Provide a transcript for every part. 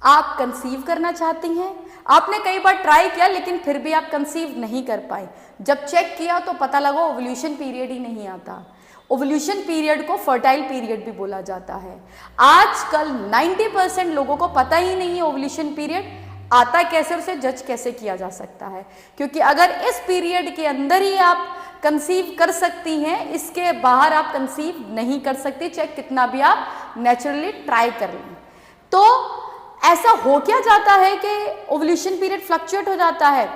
आप कंसीव करना चाहती हैं, आपने कई बार ट्राई किया लेकिन फिर भी आप कंसीव नहीं कर पाए। जब चेक किया तो पता लगा ओव्यूलेशन पीरियड ही नहीं आता। ओव्यूलेशन पीरियड को फर्टाइल पीरियड भी बोला जाता है। आजकल 90% लोगों को पता ही नहीं है ओव्यूलेशन पीरियड आता कैसे, उसे जज कैसे किया जा सकता है, क्योंकि अगर इस पीरियड के अंदर ही आप कंसीव कर सकती हैं, इसके बाहर आप कंसीव नहीं कर सकती, चाहे कितना भी आप नेचुरली ट्राई कर लें। तो ऐसा हो क्या जाता है कि ओव्यूलेशन पीरियड फ्लक्चुएट हो जाता है।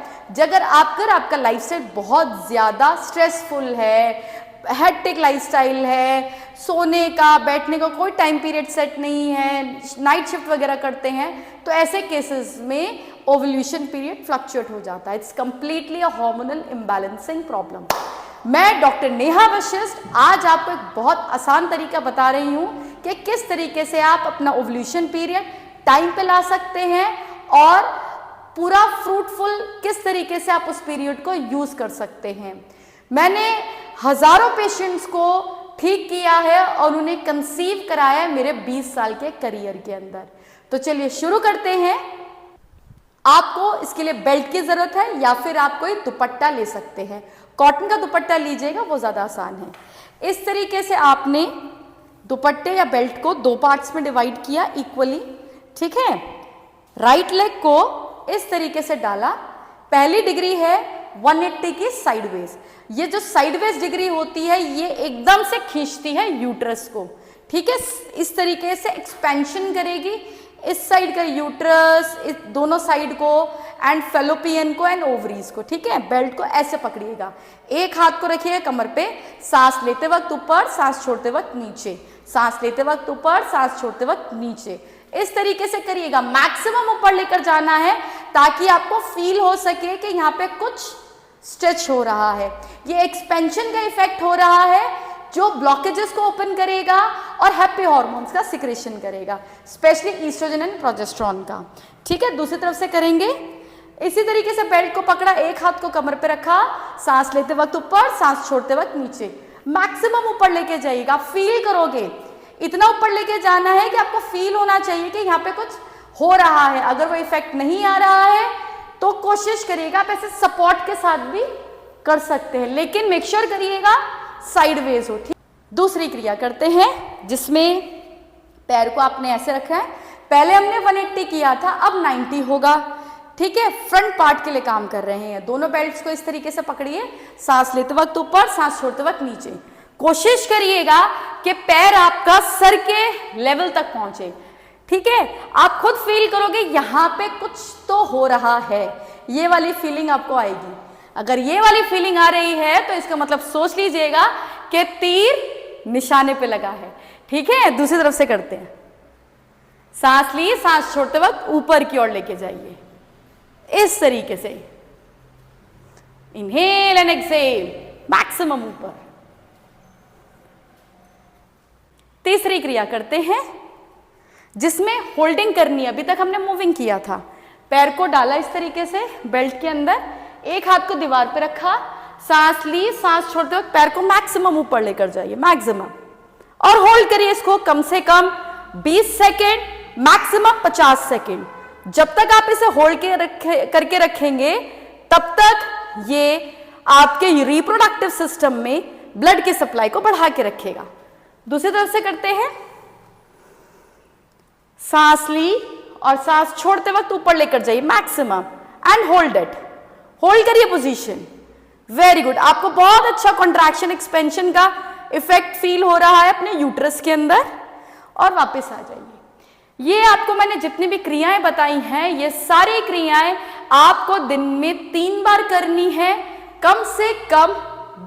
अगर आपका लाइफस्टाइल बहुत ज़्यादा स्ट्रेसफुल है, हेक्टिक लाइफस्टाइल है, सोने का बैठने का कोई टाइम पीरियड सेट नहीं है, नाइट शिफ्ट वगैरह करते हैं, तो ऐसे केसेस में ओव्यूलेशन पीरियड फ्लक्चुएट हो जाता है। It's completely a hormonal imbalancing problem. मैं डॉक्टर नेहा वशिष्ठ आज आपको एक बहुत आसान तरीका बता रही हूँ कि किस तरीके से आप अपना ओव्यूलेशन पीरियड टाइम पे ला सकते हैं और पूरा फ्रूटफुल किस तरीके से आप उस पीरियड को यूज़ कर सकते हैं। मैंने हज़ारों पेशेंट्स को ठीक किया है और उन्हें कंसीव कराया है मेरे 20 साल के करियर के अंदर। तो चलिए शुरू करते हैं। आपको इसके लिए बेल्ट की ज़रूरत है या फिर आप कोई दुपट्टा ले सकते हैं। कॉटन का दुपट्टा लीजिएगा, वो ज़्यादा आसान है। इस तरीके से आपने दुपट्टे या बेल्ट को 2 पार्ट्स में डिवाइड किया इक्वली, ठीक है। राइट लेग को इस तरीके से डाला। पहली डिग्री है 180 की साइडवेज। ये जो साइडवेज डिग्री होती है ये एकदम से खींचती है यूट्रस को, ठीक है। इस तरीके से एक्सपेंशन करेगी इस साइड का यूट्रस, इस दोनों साइड को एंड फेलोपियन को एंड ओवरीज को, ठीक है। बेल्ट को ऐसे पकड़िएगा, एक हाथ को रखिएगा कमर पे, सांस लेते वक्त ऊपर, सांस छोड़ते वक्त नीचे, सांस लेते वक्त ऊपर, सांस छोड़ते वक्त नीचे। इस तरीके से करिएगा, मैक्सिमम ऊपर लेकर जाना है ताकि आपको फील हो सके कि यहाँ पे कुछ स्ट्रेच हो रहा है। ये एक्सपेंशन का इफेक्ट हो रहा है जो ब्लॉकेजेस को ओपन करेगा और हैप्पी हार्मोन्स का सिक्रेशन करेगा, स्पेशली ईस्ट्रोजन एंड प्रोजेस्टेरोन का, ठीक है। दूसरी तरफ से करेंगे इसी तरीके से। बेल्ट को पकड़ा, एक हाथ को कमर पे रखा, सांस लेते वक्त ऊपर, सांस छोड़ते वक्त नीचे। मैक्सिमम ऊपर लेके जाइएगा, फील करोगे, इतना ऊपर लेके जाना है कि आपको फील होना चाहिए कि यहाँ पे कुछ हो रहा है। अगर वो इफेक्ट नहीं आ रहा है तो कोशिश करिएगा, आप ऐसे सपोर्ट के साथ भी कर सकते हैं, लेकिन मेक श्योर करिएगा साइडवेज हो, ठीक। दूसरी क्रिया करते हैं जिसमें पैर को आपने ऐसे रखा है। पहले हमने 180 किया था, अब 90 होगा, ठीक है। फ्रंट पार्ट के लिए काम कर रहे हैं। दोनों बेल्ट्स को इस तरीके से पकड़िए, सांस लेते वक्त ऊपर, सांस छोड़ते वक्त नीचे। कोशिश करिएगा कि पैर आपका सर के लेवल तक पहुंचे, ठीक है। आप खुद फील करोगे यहाँ पे कुछ तो हो रहा है, ये वाली फीलिंग आपको आएगी। अगर ये वाली फीलिंग आ रही है तो इसका मतलब सोच लीजिएगा कि तीर निशाने पे लगा है, ठीक है। दूसरी तरफ से करते हैं। सांस ली, सांस छोड़ते वक्त ऊपर की ओर लेके जाइए इस तरीके से, इनहेल एंड एक्सहेल, मैक्सिमम ऊपर। तीसरी क्रिया करते हैं जिसमें होल्डिंग करनी है। अभी तक हमने मूविंग किया था, पैर को डाला इस तरीके से बेल्ट के अंदर, एक हाथ को दीवार पे रखा, सांस ली, सांस छोड़ते वक्त पैर को मैक्सिमम ऊपर लेकर जाइए, मैक्सिमम, और होल्ड करिए इसको कम से कम 20 सेकेंड, मैक्सिमम 50 सेकेंड। जब तक आप इसे होल्ड करके रखेंगे तब तक ये आपके रिप्रोडक्टिव सिस्टम में ब्लड की सप्लाई को बढ़ा के रखेगा। दूसरी तरफ से करते हैं। सांस ली और सांस छोड़ते वक्त ऊपर लेकर जाइए maximum and hold it, hold करिए पोजीशन। वेरी गुड, आपको बहुत अच्छा कॉन्ट्रैक्शन एक्सपेंशन का इफेक्ट फील हो रहा है अपने यूट्रस के अंदर, और वापस आ जाइए। ये आपको मैंने जितनी भी क्रियाएं बताई हैं, ये सारी क्रियाएं आपको दिन में 3 बार करनी है, कम से कम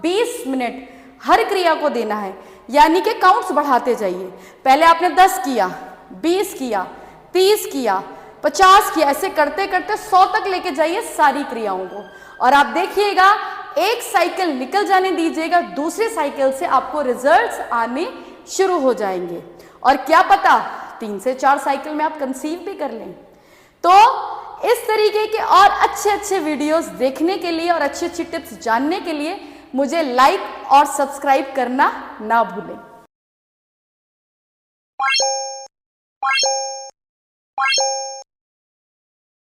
20 मिनट हर क्रिया को देना है, यानी कि काउंट्स बढ़ाते जाइए। पहले आपने 10 किया, 20 किया, 30 किया, 50 किया, ऐसे करते करते 100 तक लेके जाइए सारी क्रियाओं को, और आप देखिएगा एक साइकिल निकल जाने दीजिएगा, दूसरे साइकिल से आपको रिजल्ट्स आने शुरू हो जाएंगे, और क्या पता 3 से 4 साइकिल में आप कंसीव भी कर लें। तो इस तरीके के और अच्छे अच्छे वीडियोस देखने के लिए और अच्छी अच्छी टिप्स जानने के लिए मुझे लाइक और सब्सक्राइब करना ना भूलें।